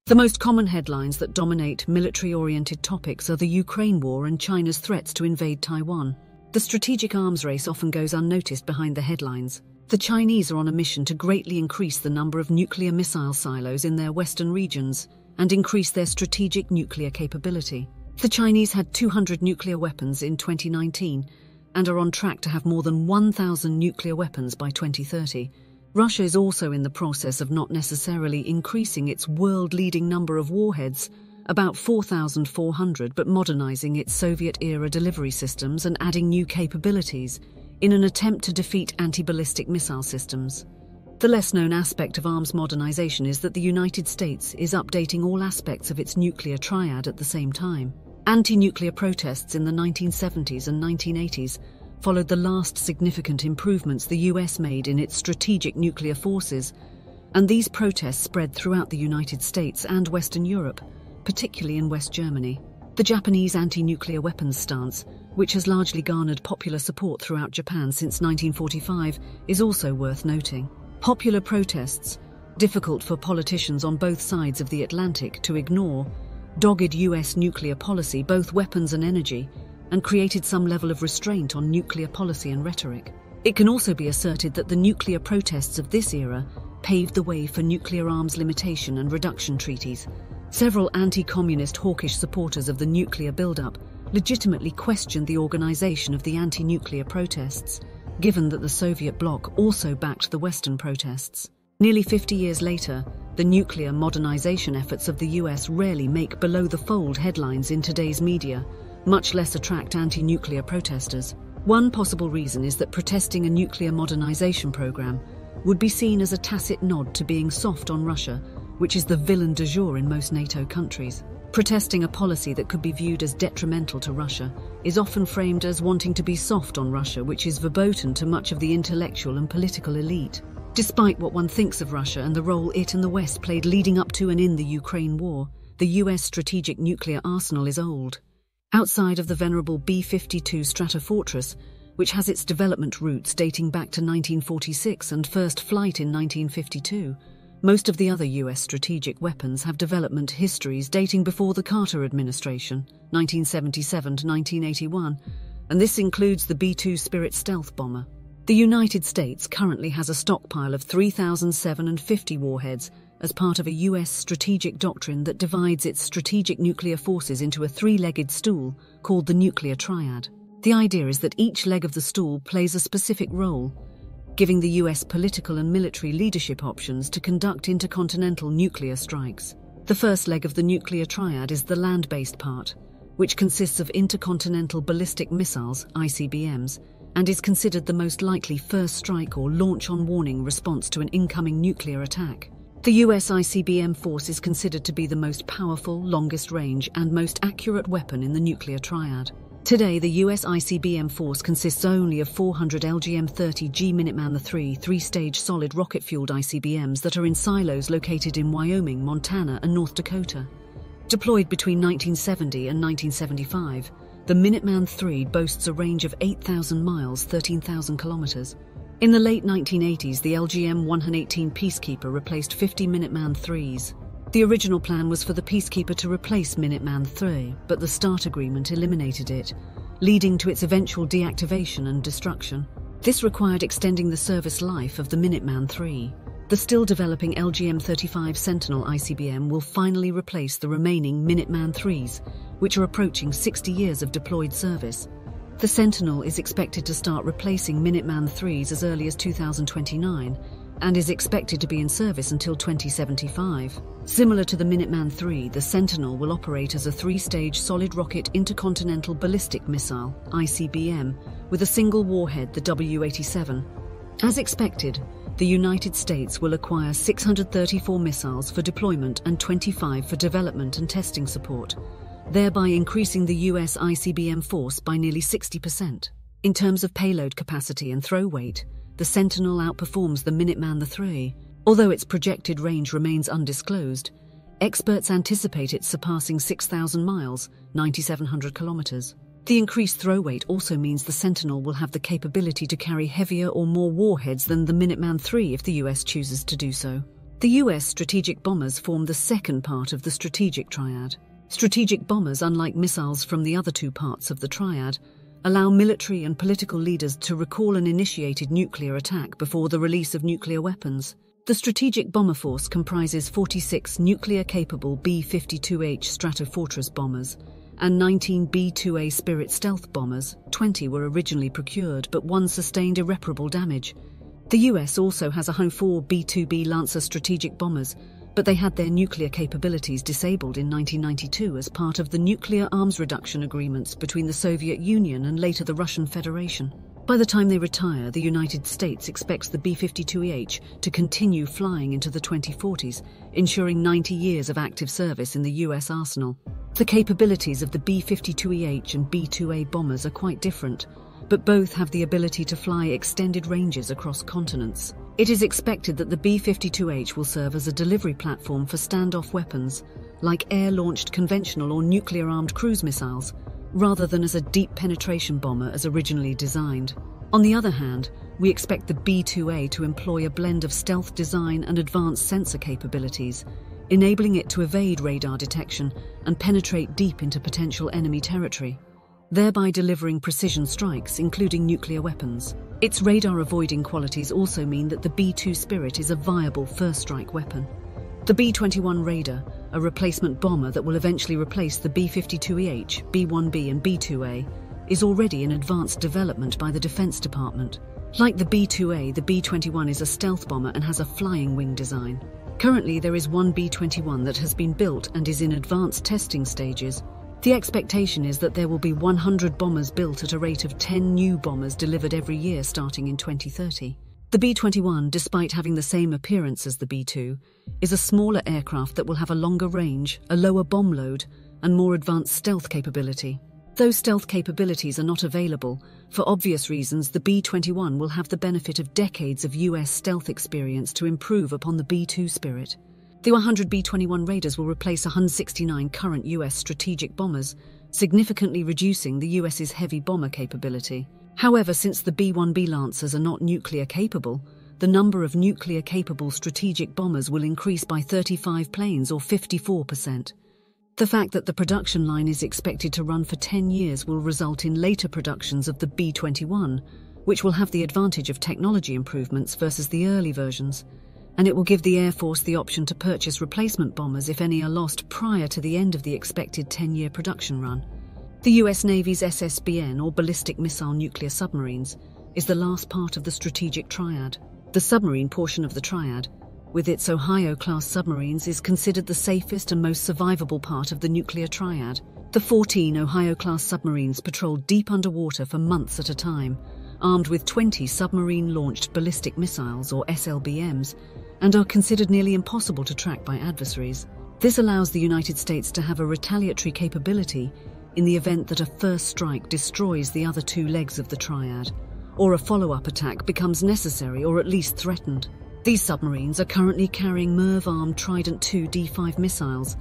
The most common headlines that dominate military-oriented topics are the Ukraine war and China's threats to invade Taiwan. The strategic arms race often goes unnoticed behind the headlines. The Chinese are on a mission to greatly increase the number of nuclear missile silos in their western regions and increase their strategic nuclear capability. The Chinese had 200 nuclear weapons in 2019 and are on track to have more than 1,000 nuclear weapons by 2030. Russia is also in the process of not necessarily increasing its world-leading number of warheads, about 4,400, but modernizing its Soviet-era delivery systems and adding new capabilities in an attempt to defeat anti-ballistic missile systems. The less-known aspect of arms modernization is that the United States is updating all aspects of its nuclear triad at the same time. Anti-nuclear protests in the 1970s and 1980s followed the last significant improvements the US made in its strategic nuclear forces, and these protests spread throughout the United States and Western Europe, particularly in West Germany. The Japanese anti-nuclear weapons stance, which has largely garnered popular support throughout Japan since 1945, is also worth noting. Popular protests, difficult for politicians on both sides of the Atlantic to ignore, dogged US nuclear policy, both weapons and energy, and created some level of restraint on nuclear policy and rhetoric. It can also be asserted that the nuclear protests of this era paved the way for nuclear arms limitation and reduction treaties. Several anti-communist hawkish supporters of the nuclear buildup legitimately questioned the organization of the anti-nuclear protests, given that the Soviet bloc also backed the Western protests. Nearly 50 years later, the nuclear modernization efforts of the US rarely make below-the-fold headlines in today's media, much less attract anti-nuclear protesters. One possible reason is that protesting a nuclear modernization program would be seen as a tacit nod to being soft on Russia, which is the villain du jour in most NATO countries. Protesting a policy that could be viewed as detrimental to Russia is often framed as wanting to be soft on Russia, which is verboten to much of the intellectual and political elite. Despite what one thinks of Russia and the role it and the West played leading up to and in the Ukraine war, the US strategic nuclear arsenal is old. Outside of the venerable B-52 Stratofortress, which has its development roots dating back to 1946 and first flight in 1952, most of the other US strategic weapons have development histories dating before the Carter administration, 1977 to 1981, and this includes the B-2 Spirit stealth bomber. The United States currently has a stockpile of 3,750 warheads as part of a US strategic doctrine that divides its strategic nuclear forces into a three-legged stool called the nuclear triad. The idea is that each leg of the stool plays a specific role, giving the US political and military leadership options to conduct intercontinental nuclear strikes. The first leg of the nuclear triad is the land-based part, which consists of intercontinental ballistic missiles, ICBMs, and is considered the most likely first strike or launch-on-warning response to an incoming nuclear attack. The US ICBM force is considered to be the most powerful, longest-range, and most accurate weapon in the nuclear triad. Today, the US ICBM force consists only of 400 LGM-30G Minuteman III three-stage solid rocket-fueled ICBMs that are in silos located in Wyoming, Montana, and North Dakota. Deployed between 1970 and 1975, the Minuteman III boasts a range of 8,000 miles, 13,000 kilometers. In the late 1980s, the LGM-118 Peacekeeper replaced 50 Minuteman IIIs. The original plan was for the Peacekeeper to replace Minuteman III, but the START agreement eliminated it, leading to its eventual deactivation and destruction. This required extending the service life of the Minuteman III. The still-developing LGM-35 Sentinel ICBM will finally replace the remaining Minuteman IIIs, which are approaching 60 years of deployed service. The Sentinel is expected to start replacing Minuteman IIIs as early as 2029 and is expected to be in service until 2075. Similar to the Minuteman III, the Sentinel will operate as a three-stage solid rocket intercontinental ballistic missile, ICBM, with a single warhead, the W-87. As expected, the United States will acquire 634 missiles for deployment and 25 for development and testing support, thereby increasing the US ICBM force by nearly 60%. In terms of payload capacity and throw weight, the Sentinel outperforms the Minuteman III. Although its projected range remains undisclosed, experts anticipate it surpassing 6,000 miles, 9,700 kilometers. The increased throw weight also means the Sentinel will have the capability to carry heavier or more warheads than the Minuteman III if the US chooses to do so. The US strategic bombers form the second part of the strategic triad. Strategic bombers, unlike missiles from the other two parts of the triad, allow military and political leaders to recall an initiated nuclear attack before the release of nuclear weapons. The strategic bomber force comprises 46 nuclear-capable B-52H Stratofortress bombers and 19 B-2A Spirit stealth bombers. 20 were originally procured, but one sustained irreparable damage. The US also has 4 B-2B Lancer strategic bombers, but they had their nuclear capabilities disabled in 1992 as part of the nuclear arms reduction agreements between the Soviet Union and later the Russian Federation. By the time they retire, the United States expects the B-52H to continue flying into the 2040s, ensuring 90 years of active service in the US arsenal. The capabilities of the B-52EH and B-2A bombers are quite different, but both have the ability to fly extended ranges across continents. It is expected that the B-52H will serve as a delivery platform for standoff weapons, like air-launched conventional or nuclear-armed cruise missiles, rather than as a deep penetration bomber as originally designed. On the other hand, we expect the B-2A to employ a blend of stealth design and advanced sensor capabilities, enabling it to evade radar detection and penetrate deep into potential enemy territory, thereby delivering precision strikes, including nuclear weapons. Its radar-avoiding qualities also mean that the B-2 Spirit is a viable first-strike weapon. The B-21 Raider, a replacement bomber that will eventually replace the B-52EH, B-1B and B-2A, is already in advanced development by the Defense Department. Like the B-2A, the B-21 is a stealth bomber and has a flying wing design. Currently, there is one B-21 that has been built and is in advanced testing stages. The expectation is that there will be 100 bombers built at a rate of 10 new bombers delivered every year starting in 2030. The B-21, despite having the same appearance as the B-2, is a smaller aircraft that will have a longer range, a lower bomb load, and more advanced stealth capability. Though stealth capabilities are not available, for obvious reasons, the B-21 will have the benefit of decades of US stealth experience to improve upon the B-2 Spirit. The 100 B-21 Raiders will replace 169 current US strategic bombers, significantly reducing the US's heavy bomber capability. However, since the B-1B Lancers are not nuclear-capable, the number of nuclear-capable strategic bombers will increase by 35 planes or 54%. The fact that the production line is expected to run for 10 years will result in later productions of the B-21, which will have the advantage of technology improvements versus the early versions, and it will give the Air Force the option to purchase replacement bombers if any are lost prior to the end of the expected 10-year production run. The US Navy's SSBN, or ballistic missile nuclear submarines, is the last part of the strategic triad. The submarine portion of the triad, with its Ohio-class submarines, is considered the safest and most survivable part of the nuclear triad. The 14 Ohio-class submarines patrol deep underwater for months at a time, armed with 20 submarine-launched ballistic missiles, or SLBMs, and are considered nearly impossible to track by adversaries. This allows the United States to have a retaliatory capability in the event that a first strike destroys the other two legs of the triad, or a follow-up attack becomes necessary or at least threatened. These submarines are currently carrying MERV-armed Trident II D5 missiles,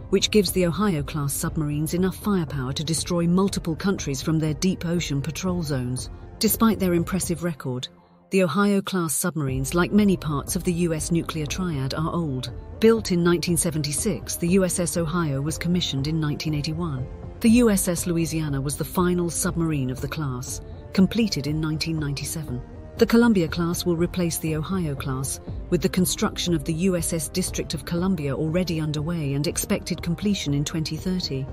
which gives the Ohio-class submarines enough firepower to destroy multiple countries from their deep ocean patrol zones. Despite their impressive record, the Ohio-class submarines, like many parts of the US nuclear triad, are old. Built in 1976, the USS Ohio was commissioned in 1981. The USS Louisiana was the final submarine of the class, completed in 1997. The Columbia class will replace the Ohio class, with the construction of the USS District of Columbia already underway and expected completion in 2030.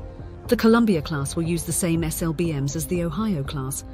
The Columbia class will use the same SLBMs as the Ohio class,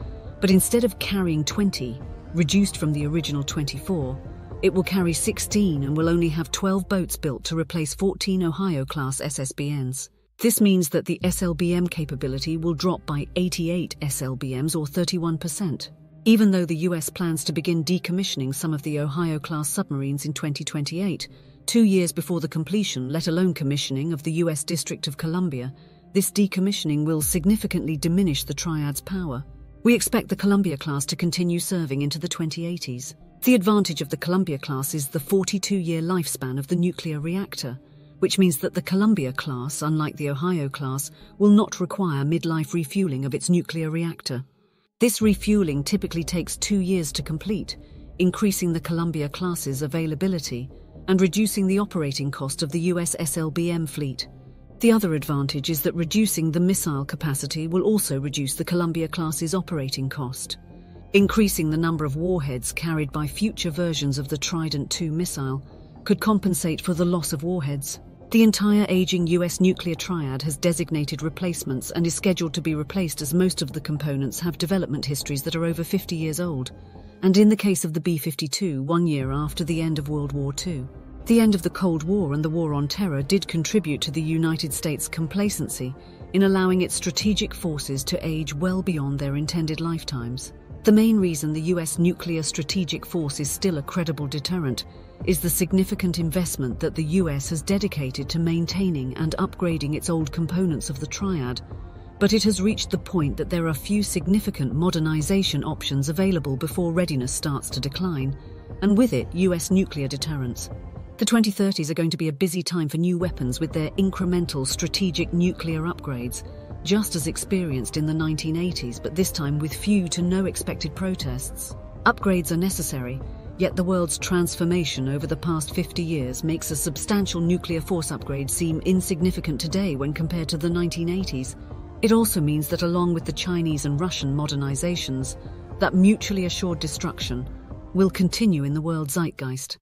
but instead of carrying 20, reduced from the original 24, it will carry 16 and will only have 12 boats built to replace 14 Ohio-class SSBNs. This means that the SLBM capability will drop by 88 SLBMs or 31%. Even though the US plans to begin decommissioning some of the Ohio-class submarines in 2028, 2 years before the completion, let alone commissioning, of the US District of Columbia, this decommissioning will significantly diminish the triad's power. We expect the Columbia class to continue serving into the 2080s. The advantage of the Columbia class is the 42-year lifespan of the nuclear reactor, which means that the Columbia class, unlike the Ohio class, will not require midlife refueling of its nuclear reactor. This refueling typically takes 2 years to complete, increasing the Columbia class's availability and reducing the operating cost of the US SLBM fleet. The other advantage is that reducing the missile capacity will also reduce the Columbia-class's operating cost. Increasing the number of warheads carried by future versions of the Trident II missile could compensate for the loss of warheads. The entire aging US nuclear triad has designated replacements and is scheduled to be replaced, as most of the components have development histories that are over 50 years old, and in the case of the B-52, 1 year after the end of World War II. The end of the Cold War and the War on Terror did contribute to the United States' complacency in allowing its strategic forces to age well beyond their intended lifetimes. The main reason the US nuclear strategic force is still a credible deterrent is the significant investment that the US has dedicated to maintaining and upgrading its old components of the triad, but it has reached the point that there are few significant modernization options available before readiness starts to decline, and with it, US nuclear deterrence. The 2030s are going to be a busy time for new weapons with their incremental strategic nuclear upgrades, just as experienced in the 1980s, but this time with few to no expected protests. Upgrades are necessary, yet the world's transformation over the past 50 years makes a substantial nuclear force upgrade seem insignificant today when compared to the 1980s. It also means that along with the Chinese and Russian modernizations, that mutually assured destruction will continue in the world zeitgeist.